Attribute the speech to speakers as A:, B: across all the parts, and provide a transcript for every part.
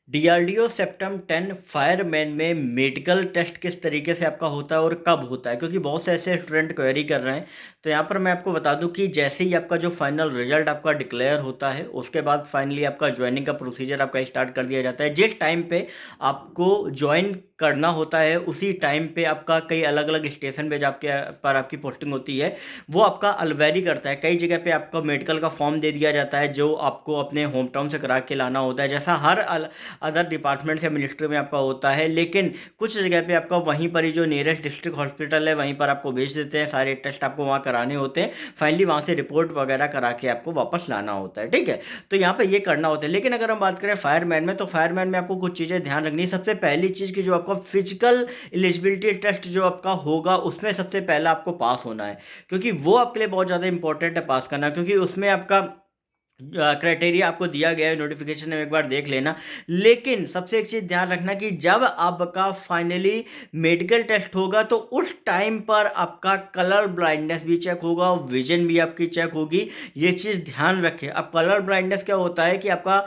A: DRDO septum 10 fireman में medical test किस तरीके से आपका होता है और कब होता है, क्योंकि बहुत से ऐसे स्टूडेंट क्वेरी कर रहे हैं। तो यहाँ पर मैं आपको बता दूं कि जैसे ही आपका जो फाइनल रिजल्ट आपका डिक्लेयर होता है उसके बाद फाइनली आपका ज्वाइनिंग का प्रोसीजर आपका स्टार्ट कर दिया जाता है। जिस टाइम पे आपको ज्वाइन करना होता है उसी टाइम पे आपका कई अलग अलग स्टेशन पे आपके पर आपकी पोस्टिंग होती है, वो आपका अलवेरी करता है। कई जगह पे आपको मेडिकल का फॉर्म दे दिया जाता है जो आपको अपने होम टाउन से करा के लाना होता है, जैसा हर अदर डिपार्टमेंट या मिनिस्ट्री में आपका होता है। लेकिन कुछ जगह पे आपका वहीं पर ही जो नियरेस्ट डिस्ट्रिक्ट हॉस्पिटल है वहीं पर आपको भेज देते हैं, सारे टेस्ट आपको वहाँ कराने होते हैं, फाइनली वहाँ से रिपोर्ट वगैरह करा के आपको वापस लाना होता है। ठीक है, तो यहाँ पे ये करना होता है। लेकिन अगर हम बात करें फायरमैन में, तो फायरमैन में आपको कुछ चीज़ें ध्यान रखनी है। सबसे पहली चीज़ की जो आपका फिजिकल एलिजिबिलिटी टेस्ट जो आपका होगा उसमें सबसे पहला आपको पास होना है, क्योंकि वो आपके लिए बहुत ज़्यादा इंपॉर्टेंट है पास करना, क्योंकि उसमें आपका क्राइटेरिया आपको दिया गया है, नोटिफिकेशन में एक बार देख लेना। लेकिन सबसे एक चीज़ ध्यान रखना कि जब आपका फाइनली मेडिकल टेस्ट होगा तो उस टाइम पर आपका कलर ब्लाइंडनेस भी चेक होगा और विजन भी आपकी चेक होगी। ये चीज़ ध्यान रखें। अब कलर ब्लाइंडनेस क्या होता है कि आपका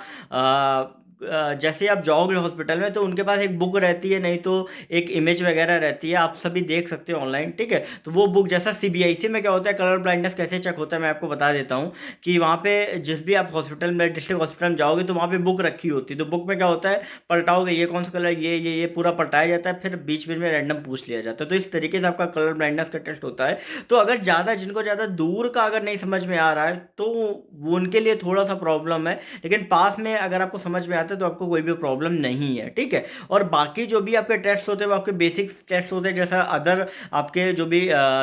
A: जैसे आप जाओगे हॉस्पिटल में तो उनके पास एक बुक रहती है, नहीं तो एक इमेज वगैरह रहती है, आप सभी देख सकते हो ऑनलाइन। ठीक है, तो वो बुक जैसा सीबीआईसी में क्या होता है, कलर ब्लाइंडनेस कैसे चेक होता है मैं आपको बता देता हूँ। कि वहाँ पे जिस भी आप हॉस्पिटल में डिस्ट्रिक्ट हॉस्पिटल में जाओगे तो वहाँ पे बुक रखी होती है। तो बुक में क्या होता है, पलटाओगे ये कौन सा कलर, ये पूरा पलटाया जाता है, फिर बीच बीच में रैंडम पूछ लिया जाता है। तो इस तरीके से आपका कलर ब्लाइंडनेस का टेस्ट होता है। तो अगर ज़्यादा जिनको ज़्यादा दूर का अगर नहीं समझ में आ रहा है तो वो उनके लिए थोड़ा सा प्रॉब्लम है, लेकिन पास में अगर आपको समझ में आता है तो आपको कोई भी प्रॉब्लम नहीं है। ठीक है, और बाकी जो भी आपके टेस्ट होते हैं वो आपके बेसिक टेस्ट होते हैं, जैसा अदर आपके जो भी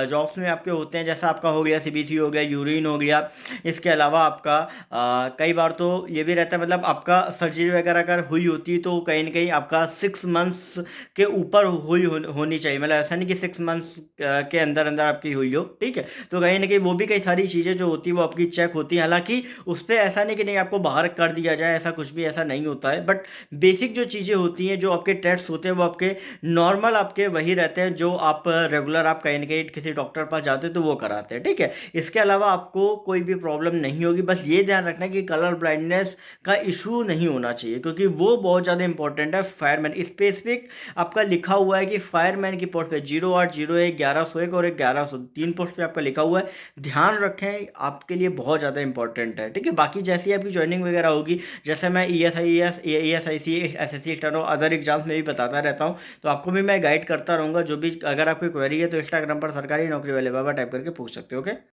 A: जॉब्स में आपके होते हैं, जैसा आपका हो गया सीबीसी हो गया, यूरिन हो गया। इसके अलावा आपका कई बार तो ये भी रहता है, मतलब आपका सर्जरी वगैरह अगर हुई होती है तो कहीं ना कहीं आपका 6 मंथ्स के ऊपर होनी चाहिए, मतलब ऐसा नहीं कि 6 मंथ्स के अंदर अंदर आपकी हुई हो। ठीक है, तो कहीं ना कहीं वो भी कई सारी चीज़ें जो होती है वो आपकी चेक होती है। हालांकि उस पर ऐसा नहीं कि नहीं आपको बाहर कर दिया जाए, ऐसा कुछ भी ऐसा नहीं होता है, बट बेसिक जो चीज़ें होती हैं, जो आपके टेस्ट होते हैं वो आपके नॉर्मल आपके वही रहते हैं जो आप रेगुलर आप कहीं ना कहीं किसी डॉक्टर पास जाते हैं तो वो कराते हैं। ठीक है, इसके अलावा आपको कोई भी प्रॉब्लम नहीं होगी। बस ये ध्यान रखना कि कलर ब्लाइंडनेस का इशू नहीं होना चाहिए, क्योंकि वो बहुत ज़्यादा इंपॉर्टेंट है। फायरमैन स्पेसिफिक आपका लिखा हुआ है कि फायरमैन की पोस्ट पे 0801 1101 और 1100 तीन पोस्ट पे आपका लिखा हुआ है। ध्यान रखें, आपके लिए बहुत ज़्यादा इंपॉर्टेंट है। ठीक है, बाकी जैसी आपकी ज्वाइनिंग वगैरह होगी, जैसे मैं ESIC SSC steno other exams में भी बताता रहता हूँ, तो आपको भी मैं गाइड करता रहूँगा। जो भी अगर आपकी क्वेरी है तो इंस्टाग्राम पर सरकारी नौकरी वाले बाबा टाइप करके पूछ सकते हो। ओके।